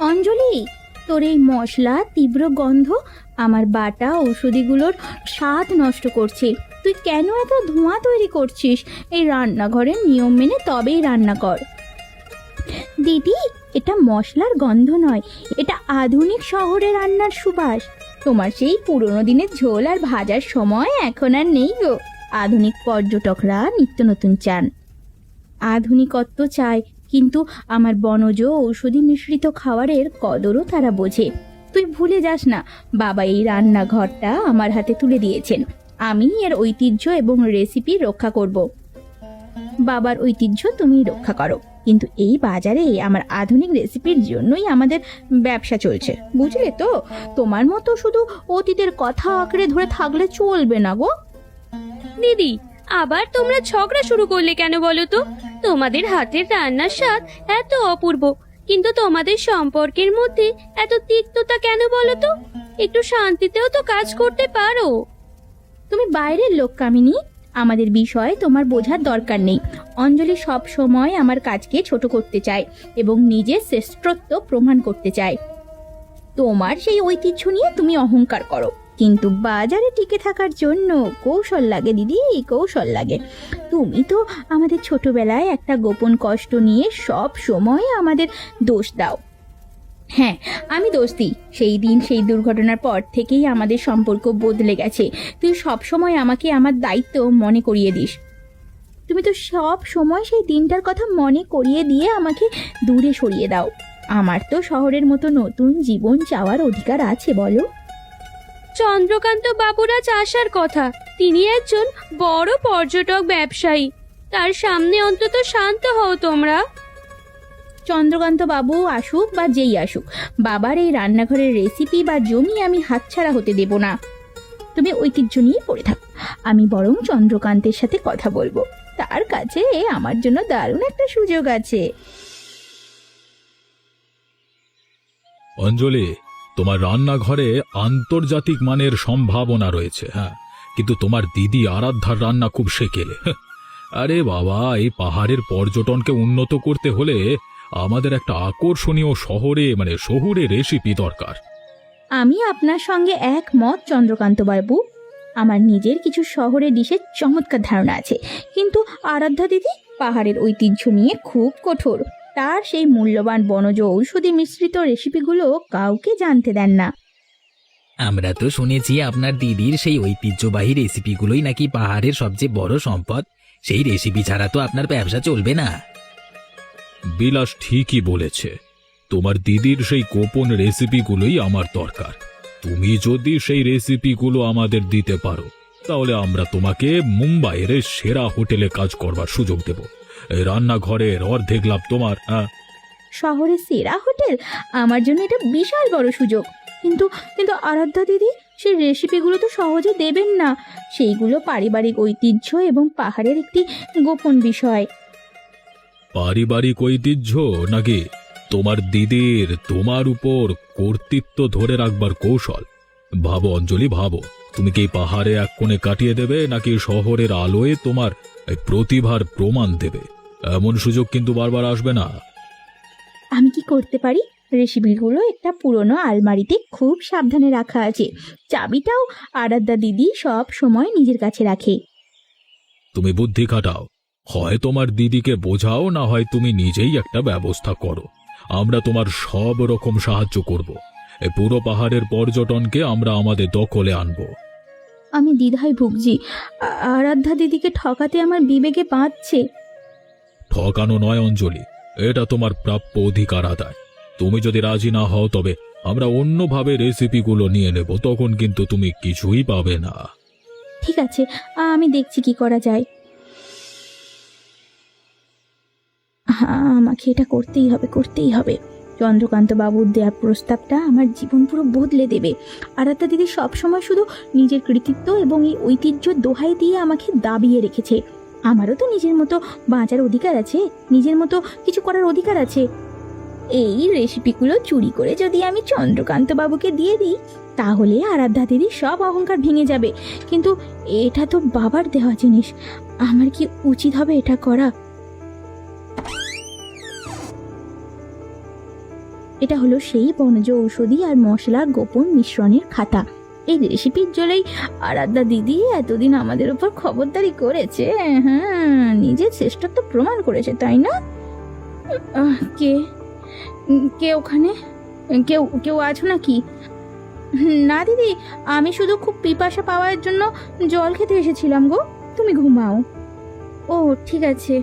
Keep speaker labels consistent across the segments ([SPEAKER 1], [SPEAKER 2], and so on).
[SPEAKER 1] অঞ্জলি, তোর এই মশলা তীব্র গন্ধ আমার বাটা ঔষধিগুলোর স্বাদ নষ্ট করছে। তুই কেন এত ধোঁয়া তৈরি করছিস? এই রান্নাঘরের নিয়ম মেনে তবেই রান্না কর। দিদি, এটা মশলার গন্ধ নয়, এটা আধুনিক শহরে রান্নার সুবাস। তোমার সেই পুরনো দিনের ঝোল আর ভাজার সময় এখন আর নেই গো। আধুনিক পর্যটকরা নিত্য নতুন চান, আধুনিকত্ব চায়, কিন্তু আমার বনজ ঔষধি মিশ্রিত খাবারের কদরও তারা বোঝে। তুই ভুলে যাস না, বাবা এই রান্নাঘরটা আমার হাতে তুলে দিয়েছেন। আমি এর ঐতিহ্য এবং রেসিপি রক্ষা করব। বাবার ঐতিহ্য তুমি রক্ষা করো, কিন্তু এই বাজারে আমার আধুনিক রেসিপির জন্যই আমাদের ব্যবসা চলছে, বুঝলে তো? তোমার মতো শুধু অতীতের কথা আঁকড়ে ধরে থাকলে চলবে না গো।
[SPEAKER 2] দিদি, আবার তোমরা ঝগড়া শুরু করলে কেন বলো তো? তোমাদের হাতের রান্নার স্বাদ এত অপূর্ব, কিন্তু তোমাদের সম্পর্কের মধ্যে এত তিক্ততা কেন বলো তো? একটু শান্তিতেও তো কাজ করতে পারো।
[SPEAKER 1] তুমি বাইরের লোক কামিনী, আমাদের বিষয় তোমার বোঝার দরকার নেই। অঞ্জলি সব সময় আমার কাজকে ছোট করতে চায় এবং নিজের শ্রেষ্ঠত্ব প্রমাণ করতে চায়। তোমার সেই ঐতিহ্য নিয়ে তুমি অহংকার করো, কিন্তু বাজারে টিকে থাকার জন্য কৌশল লাগে দিদি, কৌশল লাগে। তুমি তো আমাদের ছোটবেলায় একটা গোপন কষ্ট নিয়ে সব সময় আমাদের দোষ দাও। হ্যাঁ, আমি দোষ দিই। সেই দিন, সেই দুর্ঘটনার পর থেকেই আমাদের সম্পর্ক বদলে গেছে। তুই সব সময় আমাকে আমার দায়িত্ব মনে করিয়ে দিস। তুমি তো সব সময় সেই দিনটার কথা মনে করিয়ে দিয়ে আমাকে দূরে সরিয়ে দাও। আমার তো শহরের মতো নতুন জীবন চাওয়ার অধিকার আছে, বলো?
[SPEAKER 2] চন্দ্রকান্ত বাবুর আজ আসার কথা। তিনি একজন বড় পর্যটক ব্যবসায়ী। তার সামনে অন্তত শান্ত হও তোমরা।
[SPEAKER 1] চন্দ্রকান্ত বাবু আসুক বা যেই আসুক, বাবার এই রান্নাঘরের রেসিপি বা জমি আমি হাতছাড়া হতে দেব না। তুমি ঐতিহ্য নিয়ে পড়ে থাকো, আমি বরং চন্দ্রকান্তের সাথে কথা বলবো। তার কাছে আমার জন্য দারুণ একটা সুযোগ আছে।
[SPEAKER 3] অঞ্জলি, তোমার রান্নাঘরে আন্তর্জাতিক মানের সম্ভাবনা রয়েছে, হ্যাঁ, কিন্তু তোমার দিদি আরাধ্যার রান্না খুব সেকেলে। আরে বাবা, এই পাহাড়ের পর্যটনকে উন্নত করতে হলে আমাদের একটা আকর্ষণীয় শহুরে রেসিপি দরকার।
[SPEAKER 1] আমি আপনার সঙ্গে একমত চন্দ্রকান্ত বাবু। আমার নিজের কিছু শহরে ডিশের চমৎকার ধারণা আছে, কিন্তু আরাধ্যা দিদি পাহাড়ের ঐতিহ্য নিয়ে খুব কঠোর। তার সেই মূল্যবান বনজ ঔষধি মিশ্রিত রেসিপিগুলো কাউকে জানতে দেন না।
[SPEAKER 4] আমরা তো শুনেছি আপনার দিদির সেই ঐতিহ্যবাহী রেসিপিগুলোই নাকি পাহাড়ের সবচেয়ে বড় সম্পদ। সেই রেসিপি ছাড়া তো আপনার ব্যবসা চলবে না।
[SPEAKER 3] বিলাস ঠিকই বলেছে, তোমার দিদির সেই গোপন রেসিপিগুলোই আমার দরকার। তুমি যদি সেই রেসিপিগুলো আমাদের দিতে পারো, তাহলে আমরা তোমাকে মুম্বাইয়ের সেরা হোটেলে কাজ করবার সুযোগ দেব। এই রান্নাঘরের অর্ধেক লাভ তোমার।
[SPEAKER 1] শহরের সেরা হোটেল? আমার জন্য এটা বিশাল বড় সুযোগ। কিন্তু কিন্তু আরাধ্যা দিদি সেই রেসিপিগুলো তো সহজে দেবেন না। সেইগুলো পারিবারিক ঐতিহ্য এবং পাহাড়ের একটি গোপন বিষয়।
[SPEAKER 3] পারিবারিক ঐতিহ্য নাকি তোমার দিদির তোমার উপর কর্তৃত্ব ধরে রাখবার কৌশল? ভাবো অঞ্জলি, ভাবো, তুমি কি পাহাড়ে এক কোণে কাটিয়ে দেবে, নাকি শহরের আলোয় তোমার প্রতিভার প্রমাণ দেবে? এমন সুযোগ কিন্তু বারবার আসবে না।
[SPEAKER 1] আমি কি করতে পারি? রেসিপিগুলো একটা পুরনো আলমারিতে খুব সাবধানে রাখা আছে। চাবিটাও আরাধ্যা দিদি সব সময় নিজের কাছে রাখে।
[SPEAKER 3] তুমি বুদ্ধি খাটাও, হয় তোমার দিদিকে বোঝাও, না হয় তুমি নিজেই একটা ব্যবস্থা করো। আমরা তোমার সব রকম সাহায্য করব। এই পুরো পাহাড়ের পর্যটনকে আমরা আমাদের দখলে আনব।
[SPEAKER 1] আমি দ্বিধায় ভুগছি। আরাধ্যা দিদিকে ঠকাতে আমার বিবেকে বাঁধছে।
[SPEAKER 3] ঠকানো নয় অঞ্জলি, এটা তোমার প্রাপ্য অধিকার আদায়। তুমি যদি রাজি না হও, তবে আমরা অন্যভাবে রেসিপিগুলো নিয়ে নেব, তখন কিন্তু তুমি কিছুই পাবে না।
[SPEAKER 1] ঠিক আছে, আমি দেখছি কি করা যায়। আমাকে এটা করতেই হবে, করতেই হবে। চন্দ্রকান্ত বাবুর দেওয়া প্রস্তাবটা আমার জীবন পুরো বদলে দেবে। আরাধ্যা দিদি সবসময় শুধু নিজের কৃতিত্ব এবং এই ঐতিহ্য দোহাই দিয়ে আমাকে দাবিয়ে রেখেছে। আমারও তো নিজের মতো বাঁচার অধিকার আছে, নিজের মতো কিছু করার অধিকার আছে। এই রেসিপিগুলো চুরি করে যদি আমি চন্দ্রকান্ত বাবুকে দিয়ে দিই, তাহলে আরাধ্যা দিদির সব অহংকার ভেঙে যাবে। কিন্তু এটা তো বাবার দেওয়া জিনিস, আমার কি উচিত হবে এটা করা? এটা হলো সেই বনজ ঔষধি আর মশলার গোপন মিশ্রণের খাতা। এই রেসিপির জলেই আরাধ্যা দিদি এতদিন আমাদের উপর খবরদারি করেছে। হ্যাঁ, নিজের শ্রেষ্ঠত্ব প্রমাণ করেছে, তাই না? কে কে ওখানে? কেউ কেউ আছো নাকি? না দিদি, আমি শুধু খুব পিপাসা পাওয়ার জন্য জল খেতে এসেছিলাম গো। তুমি ঘুমাও। ও ঠিক আছে।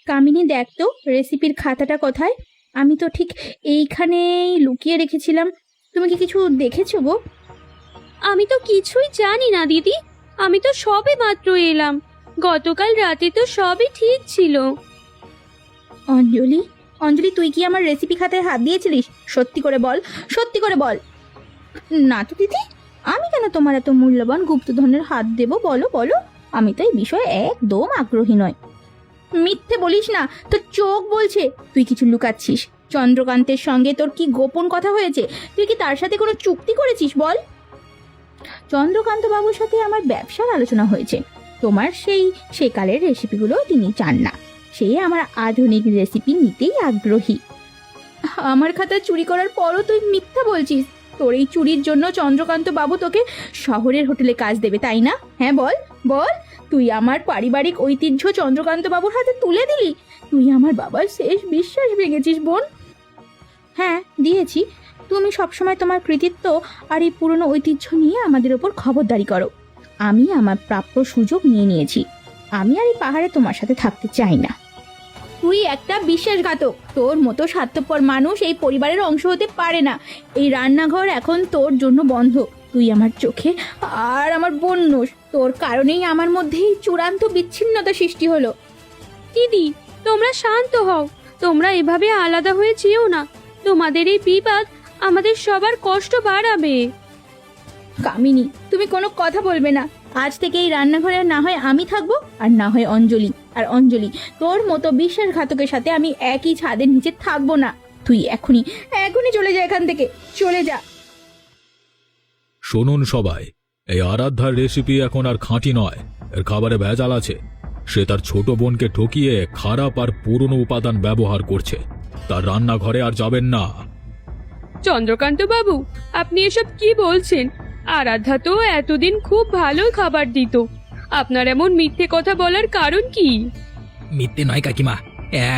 [SPEAKER 1] কামিনী, দেখ তো রেসিপির খাতাটা কোথায়? আমি তো ঠিক এইখানেই লুকিয়ে রেখেছিলাম। তুমি কি কিছু দেখেছো গো?
[SPEAKER 2] আমি তো কিছুই জানি না দিদি, আমি তো সবে মাত্র এলাম। গতকাল রাতে তো সবই ঠিক ছিল।
[SPEAKER 1] অঞ্জলি, অঞ্জলি, তুই কি আমার রেসিপি খাতায় হাত দিয়েছিলিস? সত্যি করে বল, সত্যি করে বল। না তো দিদি, আমি কেন তোমার এত মূল্যবান গুপ্তধনের হাত দেব? বলো বলো, আমি তো এই বিষয়ে একদম আগ্রহী নয়। মিথ্যে বলিস না, তোর চোখ বলছে তুই কিছু লুকাচ্ছিস। চন্দ্রকান্তের সঙ্গে তোর কি গোপন কথা হয়েছে? তুই কি তার সাথে কোনো চুক্তি করেছিস বল? চন্দ্রকান্ত বাবুর সাথে আমার ব্যবসার আলোচনা হয়েছে। তোমার সেই সেকালের রেসিপিগুলো তিনি চান না। সে আমার আধুনিক রেসিপি নিতেই আগ্রহী। আমার খাতা চুরি করার পরও তুই মিথ্যা বলছিস। তোর এই চুরির জন্য চন্দ্রকান্ত বাবু তোকে শহরের হোটেলে কাজ দেবে, তাই না? হ্যাঁ বল বল, তুই আমার পারিবারিক ঐতিহ্য চন্দ্রকান্ত বাবুর হাতে তুলে দিলি। তুই আমার বাবার শেষ বিশ্বাস ভেঙেছিস বোন। হ্যাঁ দিয়েছি। তুমি সবসময় তোমার কৃতিত্ব আর এই পুরনো ঐতিহ্য নিয়ে আমাদের ওপর খবরদারি করো। আমি আমার প্রাপ্য সুযোগ নিয়ে নিয়েছি। আমি আর এই পাহাড়ে তোমার সাথে থাকতে চাই না। তুই একটা বিশ্বাসঘাতক। তোর মতো স্বার্থপর মানুষ এই পরিবারের অংশ হতে পারে না। এই রান্নাঘর এখন তোর জন্য বন্ধ। তুই আমার চোখে আর আমার বন্যস। তোর কারণেই আমার মধ্যে এই চূড়ান্ত বিচ্ছিন্নতা সৃষ্টি হলো।
[SPEAKER 2] দিদি, তোমরা শান্ত হও। তোমরা এভাবে আলাদা হয়ে যেও না। তোমাদের এই বিবাদ আমাদের সবার কষ্ট বাড়াবে।
[SPEAKER 1] কামিনী, তুমি কোনো কথা বলবে না। আজ থেকে এই রান্নাঘরে না হয় আমি থাকবো, আর না হয় অঞ্জলি। আর অঞ্জলি, তোর মতো বিশ্বাসঘাতকের সাথে আমি একই ছাদের নিচে থাকবো না। তুই এখনই এখনই চলে যা এখান থেকে, চলে যা।
[SPEAKER 3] শুনুন সবাই, এই আরাধ্যার রেসিপি এখন আর খাঁটি নয়। এর খাবারে ভেজাল আছে। সে তার ছোট বোনকে ঠকিয়ে খারাপ আর পুরনো উপাদান ব্যবহার করছে। তার রান্নাঘরে আর যাবেন না।
[SPEAKER 2] চন্দ্রকান্ত বাবু, আপনি এসব কি বলছেন? আরাধ্যা তো এতদিন খুব ভালো খাবার দিত। আপনার এমন মিথ্যে কথা বলার কারণ কি?
[SPEAKER 4] মিথ্যে নয় কাকিমা,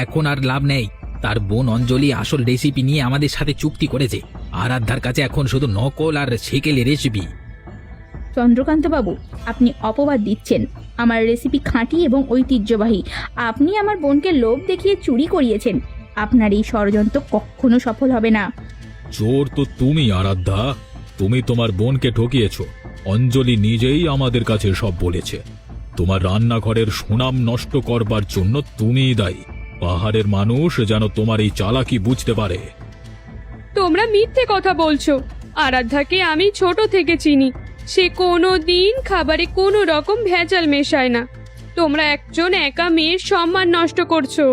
[SPEAKER 4] এখন আর লাভ নেই। তার বোন অঞ্জলি আসল রেসিপি নিয়ে আমাদের সাথে চুক্তি করেছে। আরাধ্যার কাছে এখন শুধু নকল আর সেকেলে রেসিপি।
[SPEAKER 1] চন্দ্রকান্ত বাবু, আপনি অপবাদ দিচ্ছেন। আমার রেসিপি খাঁটি এবং ঐতিহ্যবাহী। আপনি আমার বোনকে লোভ দেখিয়ে চুরি করিয়েছেন। আপনার এই ষড়যন্ত্র কখনো সফল হবে না।
[SPEAKER 3] চোর তো তুমি আরাধ্যা। তুমি তোমার বোনকে ঠকিয়েছ। অঞ্জলি নিজেই আমাদের কাছে সব বলেছে। তোমার রান্নাঘরের সুনাম নষ্ট করবার জন্য তুমিই দায়ী। পাহাড়ের মানুষ যেন তোমার এই চালাকি বুঝতে পারে।
[SPEAKER 2] তোমরা মিথ্যে কথা বলছো। আরাধ্যাকে আমি ছোট থেকে চিনি। সে কোনো দিন খাবারে কোনো রকম ভেজাল মেশায় না। তোমরা একজন একা মেয়ের সম্মান নষ্ট করছো।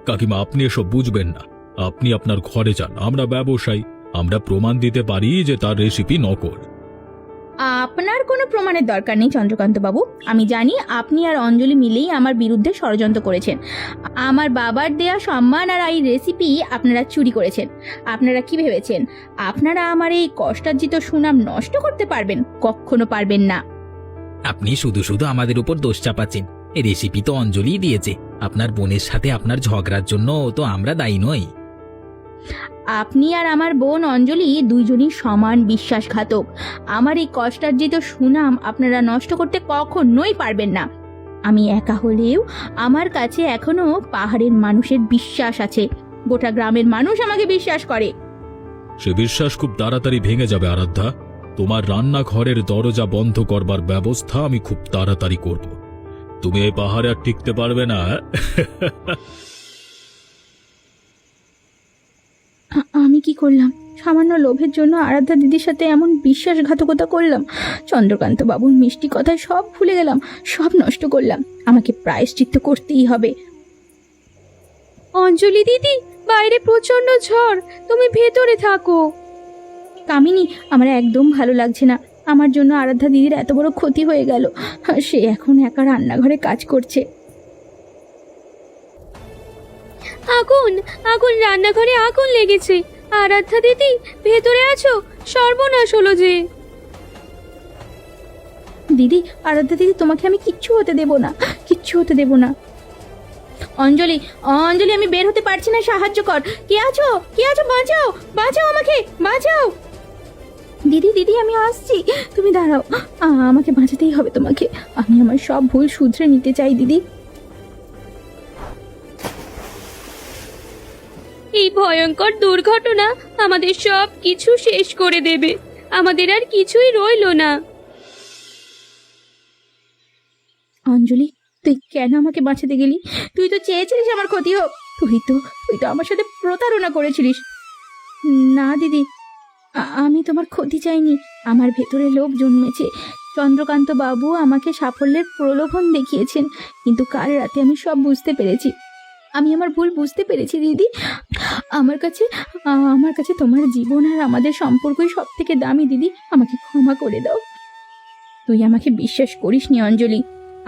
[SPEAKER 3] কাকিমা, আপনি এসব বুঝবেন না। আপনি আপনার ঘরে যান। আমরা ব্যবসায়ী, আমরা প্রমাণ দিতে পারি যে তার রেসিপি নকল।
[SPEAKER 1] আপনার কোনো প্রমাণের দরকার নেই চন্দ্রকান্ত বাবু। আমি জানি আপনি আর অঞ্জলি মিলেই আমার বিরুদ্ধে ষড়যন্ত্র করেছেন। আমার বাবার দেয়া সম্মান আর এই রেসিপি আপনারা চুরি করেছেন। আপনারা কি ভেবেছেন আপনারা আমার এই কষ্টার্জিত সুনাম নষ্ট করতে পারবেন? কখনো পারবেন না।
[SPEAKER 4] আপনি শুধু শুধু আমাদের উপর দোষ চাপাচ্ছেন। এই রেসিপি তো অঞ্জলি দিয়েছে। আপনার বোনের সাথে আপনার ঝগড়ার জন্য তো আমরা দায়ী নই।
[SPEAKER 1] আপনি আর আমার বোন অঞ্জলি দুইজনই সমান বিশ্বাসঘাতক। আমার এই কষ্টার্জিত সুনাম আপনারা নষ্ট করতে কখনোই পারবেন না। আমি একা হলেও আমার কাছে এখনো পাহাড়ের মানুষের বিশ্বাস আছে। গোটা গ্রামের মানুষ আমাকে বিশ্বাস করে।
[SPEAKER 3] সে বিশ্বাস খুব তাড়াতাড়ি ভেঙে যাবে আরাধ্যা। তোমার রান্নাঘরের দরজা বন্ধ করবার ব্যবস্থা আমি খুব তাড়াতাড়ি করব। তুমি এই পাহাড়ে আর টিকতে পারবে না।
[SPEAKER 1] আমি কি করলাম? সামান্য লোভের জন্য আরাধ্যা দিদির সাথে এমন বিশ্বাসঘাতকতা করলাম। চন্দ্রকান্ত বাবুর মিষ্টি কথায় সব ভুলে গেলাম, সব নষ্ট করলাম। আমাকে প্রায়শ্চিত্ত করতেই হবে।
[SPEAKER 2] অঞ্জলি দিদি, বাইরে প্রচন্ড ঝড়, তুমি ভেতরে থাকো।
[SPEAKER 1] কামিনী, আমার একদম ভালো লাগছে না। আমার জন্য আরাধ্যা দিদির এত বড় ক্ষতি হয়ে গেল। সে এখন একা রান্নাঘরে কাজ করছে।
[SPEAKER 2] আগুন আগুন, রান্নাঘরে আগুন লেগেছে। আরাধ্যা দিদি, ভেতরে আছো? সর্বনাশ হলো যে।
[SPEAKER 1] দিদি, আরাধ্যা দিদি, তোমাকে আমি কিচ্ছু হতে দেব না, কিচ্ছু হতে দেব না। অঞ্জলি, অঞ্জলি, আমি বের হতে পারছি না, সাহায্য কর। কে আছো? কে আছো? বাঁচাও, বাঁচাও আমাকে, বাঁচাও। দিদি, দিদি, আমি আসছি, তুমি দাঁড়াও। আমাকে বাঁচাতেই হবে তোমাকে। আমি আমার সব ভুল শুধরে নিতে চাই দিদি।
[SPEAKER 2] এই ভয়ঙ্কর দুর্ঘটনা আমাদের সব কিছু শেষ করে দেবে। আমাদের আর কিছুই রইলো না।
[SPEAKER 1] অঞ্জলি, তুই কেন আমাকে বাঁচাতে গেলি? তুই তো চেয়েছিলিস আমার ক্ষতি হোক। তুই তো আমার সাথে প্রতারণা করেছিলিস। না দিদি, আমি তোমার ক্ষতি চাইনি। আমার ভেতরে লোভ জন্মেছে। চন্দ্রকান্ত বাবু আমাকে সাফল্যের প্রলোভন দেখিয়েছেন, কিন্তু কাল রাতে আমি সব বুঝতে পেরেছি। আমি আমার ভুল বুঝতে পেরেছি দিদি। আমার কাছে তোমার জীবন আর আমাদের সম্পর্কই সব থেকে দামি দিদি। আমাকে ক্ষমা করে দাও। তুই আমাকে বিশ্বাস করিসনি অঞ্জলি।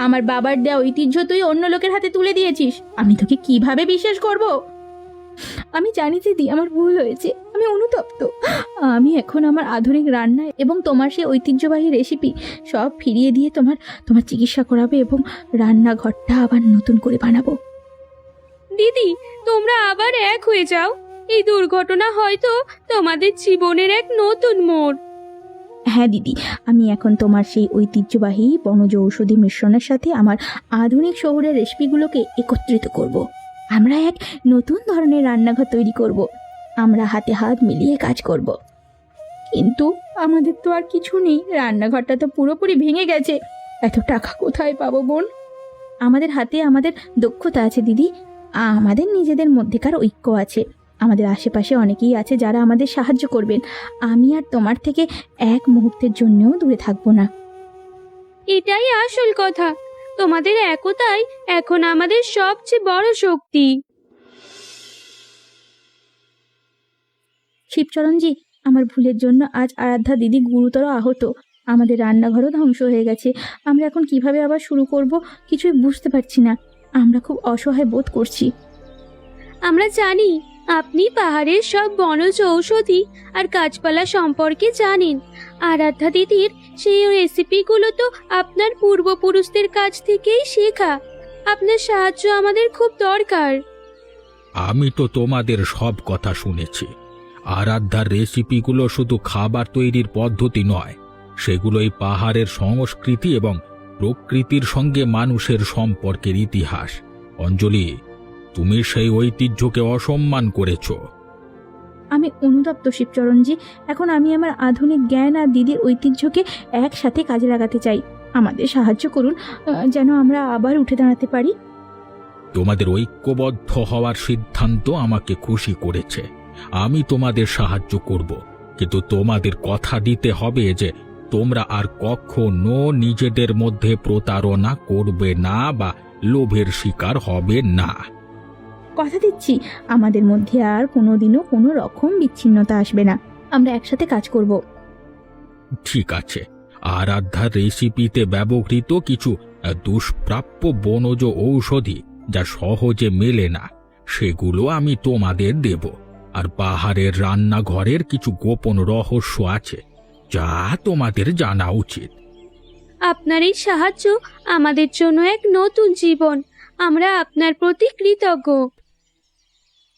[SPEAKER 1] আমার বাবার দেওয়া ঐতিহ্য তুই অন্য লোকের হাতে তুলে দিয়েছিস। আমি তোকে কিভাবে বিশ্বাস করব? আমি জানি দিদি, আমার ভুল হয়েছে। আমি অনুতপ্ত। আমি এখন আমার আধুনিক রান্না এবং তোমার সেই ঐতিহ্যবাহী রেসিপি সব ফিরিয়ে দিয়ে তোমার চিকিৎসা করাবে এবং রান্নাঘরটা আবার নতুন করে বানাবো।
[SPEAKER 2] দিদি, তোমরা আবার এক হয়ে যাও। এই দুর্ঘটনা হয়তো তোমাদের জীবনের এক নতুন মোড়।
[SPEAKER 1] হ্যাঁ দিদি, আমি এখন তোমার সেই ঐতিহ্যবাহী বনজ ঔষধি মিশ্রণের সাথে আমার আধুনিক শহরের রেসিপিগুলোকে একত্রিত করব। আমরা এক নতুন ধরনের রান্নাঘর তৈরি করব। আমরা হাতে হাত মিলিয়ে কাজ করব। কিন্তু আমাদের তো আর কিছু নেই। রান্নাঘরটা তো পুরোপুরি ভেঙে গেছে। এত টাকা কোথায় পাবো বোন? আমাদের হাতে আমাদের দক্ষতা আছে দিদি। আমাদের নিজেদের মধ্যেকার ঐক্য আছে। আমাদের আশেপাশে অনেকেই আছে যারা আমাদের সাহায্য করবেন। আমি আর তোমার থেকে এক মুহূর্তের জন্যও দূরে থাকবো না।
[SPEAKER 2] এটাই আসল কথা। তোমাদের একতাই এখন আমাদের সবচেয়ে বড় শক্তি।
[SPEAKER 1] শিবচরণজি, আমার ভুলের জন্য আজ আরাধ্যা দিদি গুরুতর আহত। আমাদের রান্নাঘরও ধ্বংস হয়ে গেছে। আমরা এখন কিভাবে আবার শুরু করব কিছুই বুঝতে পারছি না। আমরা খুব অসহায় বোধ করছি।
[SPEAKER 2] আমরা জানি আপনি পাহাড়ের সব বনজ ঔষধি আর গাছপালা সম্পর্কে জানেন। আরাধ্যা দিদির সেই রেসিপিগুলো তো আপনার পূর্বপুরুষদের কাছ থেকেই শেখা। আপনার সাহায্য আমাদের খুব দরকার।
[SPEAKER 3] আমি তো তোমাদের সব কথা শুনেছি। আরাধ্যার রেসিপিগুলো শুধু খাবার তৈরির পদ্ধতি নয়, সেগুলো এই পাহাড়ের সংস্কৃতি এবং প্রকৃতির সঙ্গে মানুষের সম্পর্কের ইতিহাস। অঞ্জলি, তুমি সেই ঐতিহ্যকে অসম্মান করেছ।
[SPEAKER 1] আমি অনুতপ্ত শিবচরণজি। এখন আমি আমার আধুনিক জ্ঞান আর দিদির ঐতিহ্যকে একসাথে কাজে লাগাতে চাই। আমাদের সাহায্য করুন, যেন আমরা আবার উঠে দাঁড়াতে পারি।
[SPEAKER 3] তোমাদের ঐক্যবদ্ধ হওয়ার সিদ্ধান্ত আমাকে খুশি করেছে। আমি তোমাদের সাহায্য করব, কিন্তু তোমাদের কথা দিতে হবে যে তোমরা আর কখনো নিজেদের মধ্যে প্রতারণা করবে না বা লোভের শিকার হবে না।
[SPEAKER 1] কথা দিচ্ছি, আমাদের মধ্যে আর কোনোদিনও কোনো রকম বিচ্ছিন্নতা আসবে না। আমরা একসাথে কাজ করব।
[SPEAKER 3] ঠিক আছে। আরাধ্যার রেসিপিতে ব্যবহৃত কিছু দুষ্প্রাপ্য বনজ ঔষধি যা সহজে মেলে না, সেগুলো আমি তোমাদের দেব। আর পাহাড়ের রান্নাঘরের কিছু গোপন রহস্য আছে যা তোমাদের জানা উচিত।
[SPEAKER 2] আপনার এই সাহায্য আমাদের জন্য এক নতুন জীবন। আমরা আপনার প্রতি কৃতজ্ঞ।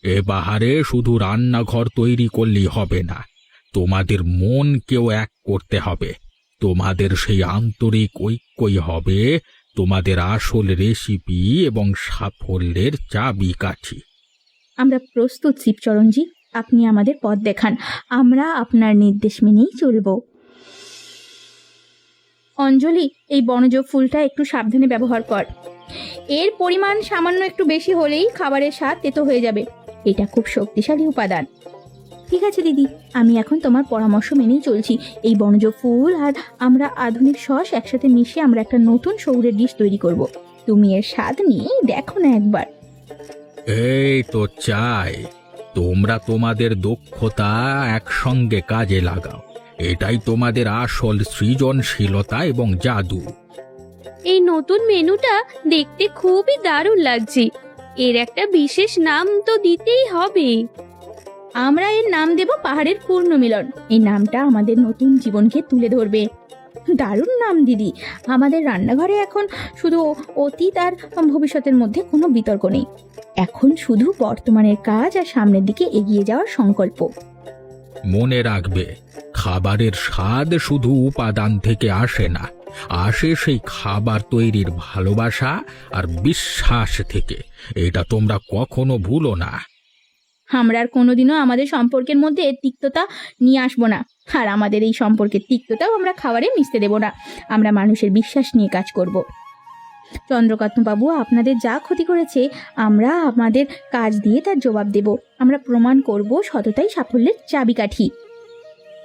[SPEAKER 3] এ পাহাড়ে শুধু রান্নাঘর তৈরি করলেই হবে না, তোমাদের মনকেও এক করতে হবে। তোমাদের সেই আন্তরিক ঐক্যই হবে তোমাদের আসল রেসিপি এবং সাফল্যের চাবিকাঠি।
[SPEAKER 1] আমরা প্রস্তুত শিবচরণজি। আপনি আমাদের পথ দেখান। আমরা আপনার নির্দেশ মেনেই চলব। অঞ্জলি, এই বনজ ফুলটা একটু সাবধানে ব্যবহার কর। এর পরিমাণ সামান্য একটু বেশি হলেই খাবারের স্বাদ তেতো হয়ে যাবে। এটা খুব শক্তিশালী উপাদান। ঠিক আছে দিদি, আমি এখন তোমার পরামর্শ মেনেই চলছি। এই বনজ ফুল আর আমরা আধুনিক সস একসাথে মিশিয়ে আমরা একটা নতুন শহুরের ডিশ তৈরি করব। তুমি এর স্বাদ নিয়ে দেখো না একবার।
[SPEAKER 3] এই তো চাই তোমরা তোমাদের দক্ষতা একসঙ্গে কাজে লাগাও। এটাই তোমাদের আসল সৃজনশীলতা এবং জাদু।
[SPEAKER 2] এই নতুন মেনুটা দেখতে খুবই দারুণ লাগছে। এর একটা বিশেষ নাম তো দিতেই হবে।
[SPEAKER 1] আমরা এর নাম দেব পাহাড়ের পূর্ণ মিলন। এই নামটা আমাদের নতুন জীবনকে তুলে ধরবে। দারুণ নাম দিদি। আমাদের রান্নাঘরে এখন শুধু অতীত আর ভবিষ্যতের মধ্যে কোনো বিতর্ক নেই। এখন শুধু বর্তমানের কাজ আর সামনের দিকে এগিয়ে যাওয়ার সংকল্প।
[SPEAKER 4] মনে রাখবে, খাবারের স্বাদ শুধু উপাদান থেকে আসে না, আসে সেই খাবার তৈরির ভালোবাসা আর বিশ্বাস থেকে। এটা তোমরা কখনো ভুলো না।
[SPEAKER 1] আমরা আর কোনোদিনও আমাদের সম্পর্কের মধ্যে তিক্ততা নিয়ে আসবো না, আর আমাদের এই সম্পর্কের তিক্ততাও আমরা খাবারে মিশতে দেব না। আমরা মানুষের বিশ্বাস নিয়ে কাজ করব। চন্দ্রকান্তবাবু আপনাদের যা ক্ষতি করেছে, আমরা আমাদের কাজ দিয়ে তার জবাব দেব। আমরা প্রমাণ করব সততাই সাফল্যের চাবিকাঠি।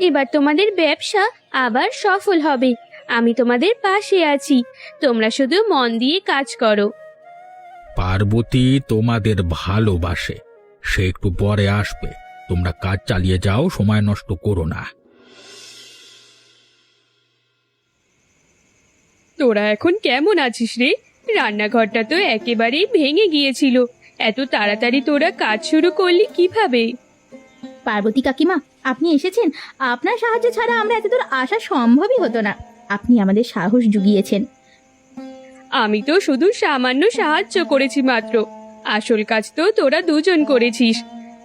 [SPEAKER 2] এবার তোমাদের ব্যবসা আবার সফল হবে। আমি তোমাদের পাশে আছি, তোমরা শুধু মন দিয়ে কাজ করো।
[SPEAKER 4] পার্বতী তোমাদের ভালোবাসে, সে একটু পরে আসবে। তোমরা কাজ চালিয়ে যাও, সময় নষ্ট করো না।
[SPEAKER 2] তোরা এখন কেমন আছিস রে? রান্নাঘরটা তো একেবারেই ভেঙে গিয়েছিল। এত তাড়াতাড়ি তোরা কাজ শুরু করলি কিভাবে?
[SPEAKER 1] পার্বতী কাকিমা, আপনি এসেছেন। আপনার সাহায্য ছাড়া আমরা এতদূর আসা সম্ভবই হতো না। আপনি আমাদের সাহস জুগিয়েছেন।
[SPEAKER 2] আমি তো শুধু সামান্য সাহায্য করেছি মাত্র। আসল কাজ তো তোরা দুজন করেছিস।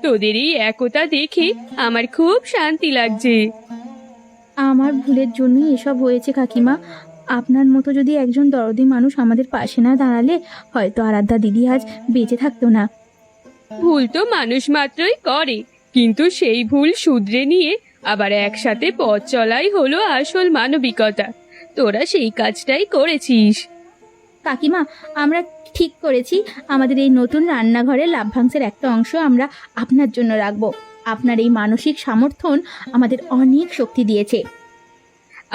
[SPEAKER 2] তোদের এই একতা দেখে আমার খুব শান্তি লাগছে।
[SPEAKER 1] আমার ভুলের জন্যই এসব হয়েছে কাকিমা। আপনার মতো যদি একজন দরদি মানুষ আমাদের পাশে না দাঁড়ালে, হয়তো আরাধ্যা দিদি আজ বেঁচে থাকতো না।
[SPEAKER 2] ভুল তো মানুষ মাত্রই করে, কিন্তু সেই ভুল শুধরে নিয়ে আবার একসাথে পথ চলাই হলো আসল মানবিকতা। তোরা সেই কাজটাই করেছিস।
[SPEAKER 1] কাকিমা, আমরা ঠিক করেছি আমাদের এই নতুন রান্নাঘরের লাভ্যাংশের একটা অংশ আমরা আপনার জন্য রাখবো। আপনার এই মানসিক সমর্থন আমাদের অনেক শক্তি দিয়েছে।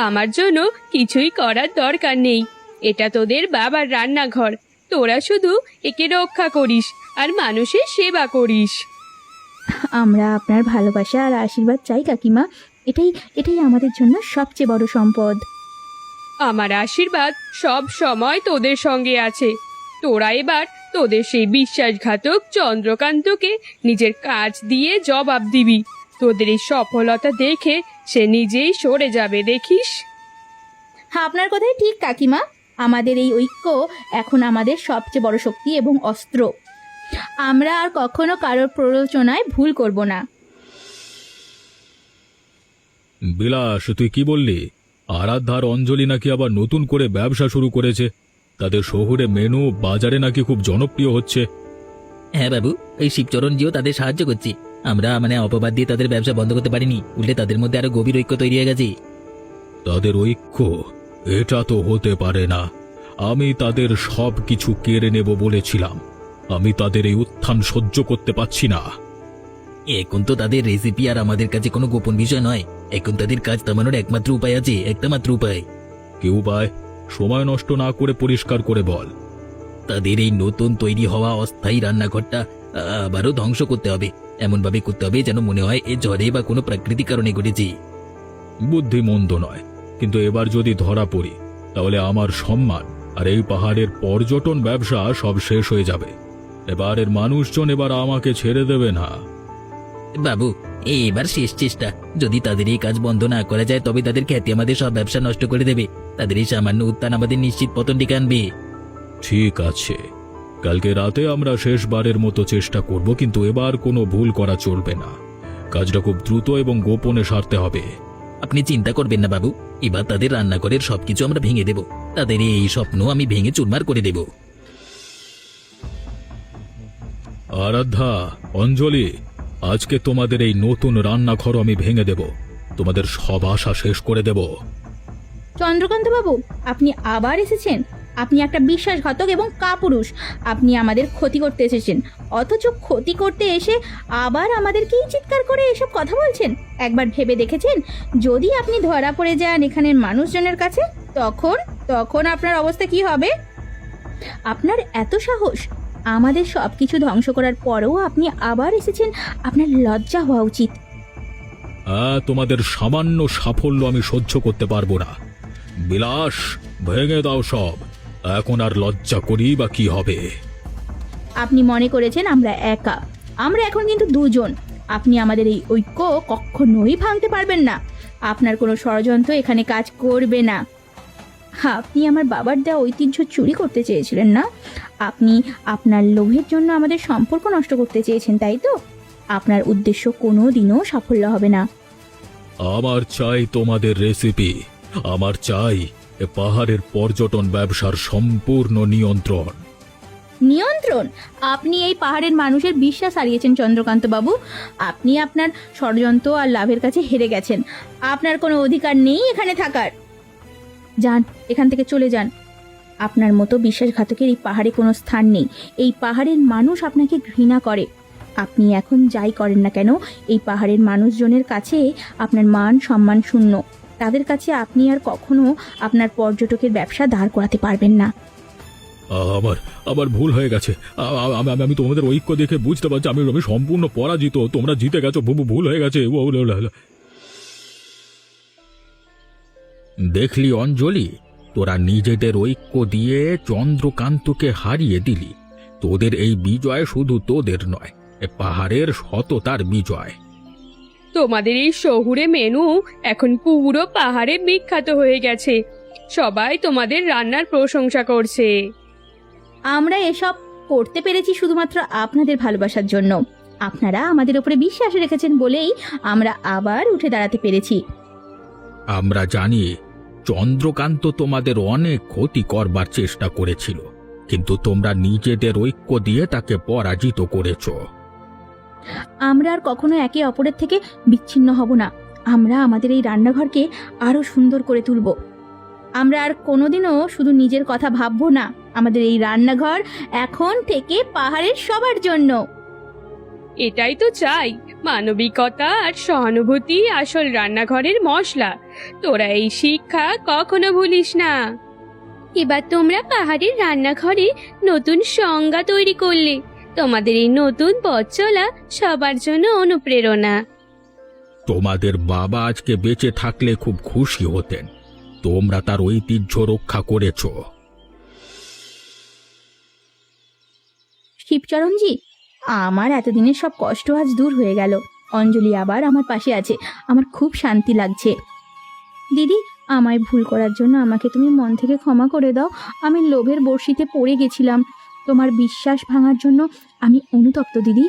[SPEAKER 2] আমার জন্য কিছুই করার দরকার নেই। এটা তোদের বাবার রান্নাঘর। তোরা শুধু একে রক্ষা করিস আর মানুষের সেবা করিস।
[SPEAKER 1] আমরা আপনার ভালোবাসা আর আশীর্বাদ চাই কাকিমা। এটাই আমাদের জন্য সবচেয়ে বড় সম্পদ।
[SPEAKER 2] আমার আশীর্বাদ সব সময় তোদের সঙ্গে আছে। তোরা এবার তোদের সেই বিশ্বাসঘাতক চন্দ্রকান্তকে নিজের কাজ দিয়ে জবাব দিবি। তোদের এই সফলতা দেখে সে নিজেই সরে যাবে, দেখিস।
[SPEAKER 1] আপনার কথাই ঠিক কাকিমা। আমাদের এই ঐক্য এখন আমাদের সবচেয়ে বড় শক্তি এবং অস্ত্র। আমরা আর কখনো কারোর প্ররোচনায় ভুল করব না।
[SPEAKER 3] বিলাস, তুই কি বললি? আরাধ্যার অঞ্জলি নাকি আবার নতুন করে ব্যবসা শুরু করেছে। তাদের শহুরে মেনু বাজারে নাকি খুব জনপ্রিয় হচ্ছে।
[SPEAKER 4] হ্যাঁ বাবু, এই শিবচরণজিও তাদের সাহায্য করছে। আমরা অপবাদ দিয়ে তাদের ব্যবসা বন্ধ করতে পারিনি, উল্টে তাদের মধ্যে আরো গভীর ঐক্য তৈরি হয়ে গেছে।
[SPEAKER 3] তাদের ঐক্য? এটা তো হতে পারে না। আমি তাদের সব কিছু কেড়ে নেব বলেছিলাম। আমি তাদের এই উত্থান সহ্য করতে পারছি না।
[SPEAKER 4] এখন তো তাদের রেসিপি আর আমাদের কাছে কোনো গোপন বিষয় নয়। এখন তাদের কাজ থামানোর একমাত্র উপায় আছে, একটা মাত্র উপায়।
[SPEAKER 3] কি উপায়? সময় নষ্ট না করে পরিষ্কার করে বল।
[SPEAKER 4] তাদের এই নতুন তৈরি হওয়া অস্থায়ী রান্নাঘরটা আবারও ধ্বংস করতে হবে। এমন ভাবে করতে হবে যেন মনে হয় এ ঝড়ে বা কোনো প্রাকৃতিক কারণে ঘটেছে।
[SPEAKER 3] বুদ্ধি মন্দ নয়, কিন্তু এবার যদি ধরা পড়ি তাহলে আমার সম্মান আর এই পাহাড়ের পর্যটন ব্যবসা সব শেষ হয়ে যাবে। এবারের মানুষজন এবার আমাকে ছেড়ে দেবে না।
[SPEAKER 4] বাবু, এবার শেষ চেষ্টা। যদি তাদের এই কাজ বন্ধ না করা যায় তবে তাদের খ্যাতি আমাদের সব ব্যবসা নষ্ট করে দেবে। তাদের এই সামান্য উত্থান আমাদের নিশ্চিত পতন ডেকে আনবে।
[SPEAKER 3] ঠিক আছে, কালকে রাতে আমরা শেষবারের মতো চেষ্টা করব, কিন্তু এবার কোনো ভুল করা চলবে না। কাজটা খুব দ্রুত এবং গোপনে সারতে হবে।
[SPEAKER 4] আপনি চিন্তা করবেন না বাবু, এবার তাদের রান্নাঘরের সবকিছু আমরা ভেঙে দেব। তাদের এই স্বপ্ন আমি ভেঙে চুরমার করে দেব।
[SPEAKER 3] আরাধ্যা, অঞ্জলি, আজকে তোমাদের এই নতুন রান্নাঘর আমি ভেঙে দেব। তোমাদের সব আশা শেষ করে দেব।
[SPEAKER 1] চন্দ্রকান্তবাবু, আপনি আবার এসেছেন। আপনি একটা বিশ্বাসঘাতক এবং কাপুরুষ। আপনি আমাদের ক্ষতি করতে এসেছেন, অথচ ক্ষতি করতে এসে আবার আমাদেরকেই চিৎকার করে এসব কথা বলছেন। একবার ভেবে দেখেছেন, যদি আপনি ধরা পড়ে যান এখানের মানুষজনের কাছে, তখন আপনার অবস্থা কি হবে? আপনার এত সাহস! আমাদের সব কিছু ধ্বংস করার পরেও আপনি আবার এসেছেন। আপনার লজ্জা হওয়া উচিত।
[SPEAKER 3] তোমাদের সামান্য সাফল্য আমি সহ্য করতে পারবো না। বিলাস, ভেঙে দাও সব। এখন আর লজ্জা করি বা কি হবে?
[SPEAKER 1] আপনি মনে করেছেন আমরা একা, আমরা এখন কিন্তু দুজন। আপনি আমাদের এই ঐক্য কখনোই ভাঙতে পারবেন না। আপনার কোনো ষড়যন্ত্র এখানে কাজ করবে না। আপনি আমার বাবার দেওয়া ঐতিহ্য চুরি করতে চেয়েছিলেন না? আপনি আপনার লোভের জন্য আমাদের সম্পর্ক নষ্ট করতে চেয়েছেন, তাই তো? আপনার উদ্দেশ্য কোনো দিনও সাফল্য হবে না।
[SPEAKER 3] আমার চাই তোমাদের রেসিপি, আমার চাই এ পাহাড়ের পর্যটন ব্যবসার সম্পূর্ণ নিয়ন্ত্রণ।
[SPEAKER 1] নিয়ন্ত্রণ? আপনি এই পাহাড়ের মানুষের বিশ্বাস হারিয়েছেন চন্দ্রকান্ত বাবু। আপনি আপনার ষড়যন্ত্র আর লাভের কাছে হেরে গেছেন। আপনার কোনো অধিকার নেই এখানে থাকার। যান, এখান থেকে চলে যান। আপনার মতো বিশ্বাসঘাতকের এই পাহাড়ে কোনো স্থান নেই। এই পাহাড়ের মানুষ আপনাকে ঘৃণা করে। আপনি এখন যাই করেন না কেন, এই পাহাড়ের মানুষজনের কাছে আপনার মান সম্মান শূন্য। তাদের কাছে আপনি আর কখনো আপনার পর্যটকের ব্যবসা দাঁড় করাতে পারবেন না।
[SPEAKER 3] আমার আমার ভুল হয়ে গেছে। আমি তোমাদের ঐক্য দেখে বুঝতে পারছি আমি আমি সম্পূর্ণ পরাজিত। তোমরা জিতে গেছো, ভুল হয়ে গেছে।
[SPEAKER 4] দেখলি অঞ্জলি, তোরা নিজেদের ঐক্য দিয়ে চন্দ্রকান্তকে হারিয়ে দিলি। তোদের এই বিজয় শুধু তোদের নয়, এ পাহাড়ের সততার বিজয়।
[SPEAKER 2] তোমাদের এই শহুরে মেনু এখন পুরো পাহাড়ে বিখ্যাত হয়ে গেছে। সবাই তোমাদের রান্নার প্রশংসা করছে।
[SPEAKER 1] আমরা এসব করতে পেরেছি শুধুমাত্র আপনাদের ভালোবাসার জন্য। আপনারা আমাদের উপরে বিশ্বাস রেখেছেন বলেই আমরা আবার উঠে দাঁড়াতে পেরেছি।
[SPEAKER 4] আমরা জানি চন্দ্রকান্ত তোমাদের অনেক ক্ষতি করবার চেষ্টা করেছিল, কিন্তু তোমরা নিজেদের ঐক্য দিয়ে তাকে পরাজিত করেছো।
[SPEAKER 1] আমরা আর কখনো একে অপরের থেকে বিচ্ছিন্ন হব না। আমরা আমাদের এই রান্নাঘরকে আরো সুন্দর করে তুলব। আমরা আর কোনোদিনও শুধু নিজের কথা ভাববো না। আমাদের এই রান্নাঘর এখন থেকে পাহাড়ের সবার জন্য।
[SPEAKER 2] এটাই তো চাই, মানবিকতা আর সহানুভূতি আসল রান্নাঘরের মশলা। তোরা এই শিক্ষা কখনো ভুলিস না। এবার তোমরা পাহাড়ের রান্নাঘরে নতুন সংজ্ঞা তৈরি করলে। তোমাদের এই নতুন পথ চলা সবার জন্য অনুপ্রেরণা।
[SPEAKER 4] তোমাদের বাবা আজকে বেঁচে থাকলে খুব খুশি হতেন। তোমরা তার ঐতিহ্য রক্ষা করেছো।
[SPEAKER 1] শিবচরণজি, আমার এতদিনের সব কষ্ট আজ দূর হয়ে গেল। অঞ্জলি আবার আমার পাশে আছে, আমার খুব শান্তি লাগছে। দিদি, আমায় ভুল করার জন্য আমাকে তুমি মন থেকে ক্ষমা করে দাও। আমি লোভের বড়শিতে পড়ে গেছিলাম। তোমার বিশ্বাস ভাঙার জন্য আমি অনুতপ্ত দিদি।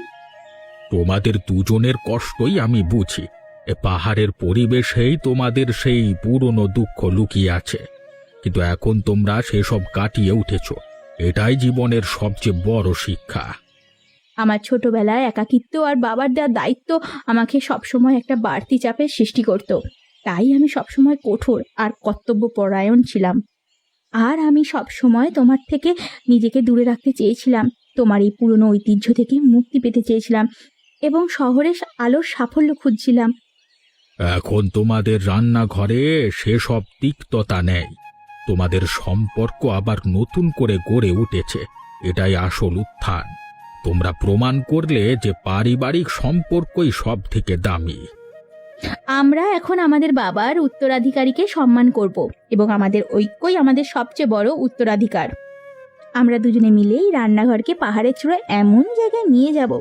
[SPEAKER 4] তোমাদের দুজনের কষ্টই আমি বুঝি। এ পাহাড়ের পরিবেশেই তোমাদের সেই পুরনো দুঃখ লুকিয়ে আছে, কিন্তু এখন তোমরা সেসব কাটিয়ে উঠেছো। এটাই জীবনের সবচেয়ে বড় শিক্ষা।
[SPEAKER 1] আমার ছোটবেলায় একাকিত্ব আর বাবার দেওয়া দায়িত্ব আমাকে সবসময় একটা বাড়তি চাপের সৃষ্টি করত। তাই আমি সবসময় কঠোর আর কর্তব্যপরায়ণ ছিলাম। আর আমি সবসময় তোমার থেকে নিজেকে দূরে রাখতে চেয়েছিলাম। তোমার এই পুরনো ঐতিহ্য থেকে মুক্তি পেতে চেয়েছিলাম এবং শহরের আলোর সাফল্য খুঁজছিলাম।
[SPEAKER 4] এখন তোমাদের রান্নাঘরে সেসব তিক্ততা নেই। তোমাদের সম্পর্ক আবার নতুন করে গড়ে উঠেছে। এটাই আসল উত্থান। তোমরা প্রমাণ করলে যে পারিবারিক সম্পর্কই সব থেকে দামি।
[SPEAKER 1] আমরা এখন আমাদের বাবার উত্তরাধিকারীকে সম্মান করব এবং আমাদের ঐক্যই আমাদের সবচেয়ে বড় উত্তরাধিকার। আমরা দুজনে মিলেই রান্নাঘরকে পাহাড়ের চূড়ায় এমন জায়গায় নিয়ে যাব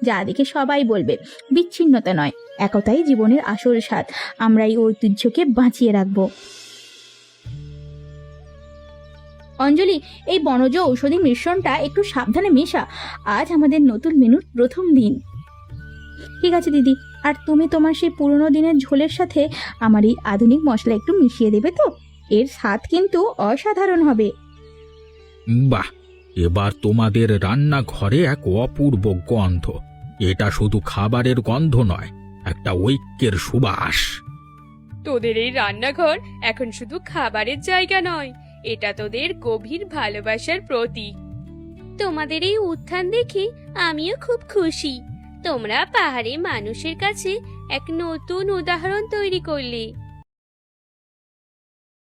[SPEAKER 1] যা দেখে সবাই বলবে বিচ্ছিন্নতা নয়, একতাই জীবনের আসল স্বাদ। আমরা এই ঐতিহ্যকে বাঁচিয়ে রাখব। অঞ্জলি, এই বনজ ঔষধি মিশ্রণটা একটু সাবধানে মেশা। আজ আমাদের নতুন মেনুর প্রথম দিন। ঠিক আছে দিদি, আর তুমি তোমার সেই পুরনো দিনের ঝোলের সাথে আমার এই আধুনিক মশলা একটু মিশিয়ে দেবে তো? এর স্বাদ কিন্তু অসাধারণ হবে।
[SPEAKER 4] বাহ, এবার তোমাদের রান্নাঘরে এক অপূর্ব গন্ধ। এটা শুধু খাবারের গন্ধ নয়, একটা ঐক্যের সুবাস।
[SPEAKER 2] তোদের এই রান্নাঘর এখন শুধু খাবারের জায়গা নয়, এটা তোদের গভীর ভালোবাসার প্রতীক। তোমাদের এই উত্থান দেখে আমিও খুব খুশি। তোমরা পাহাড়ি মানুষের কাছে এক নতুন উদাহরণ তৈরি করলে।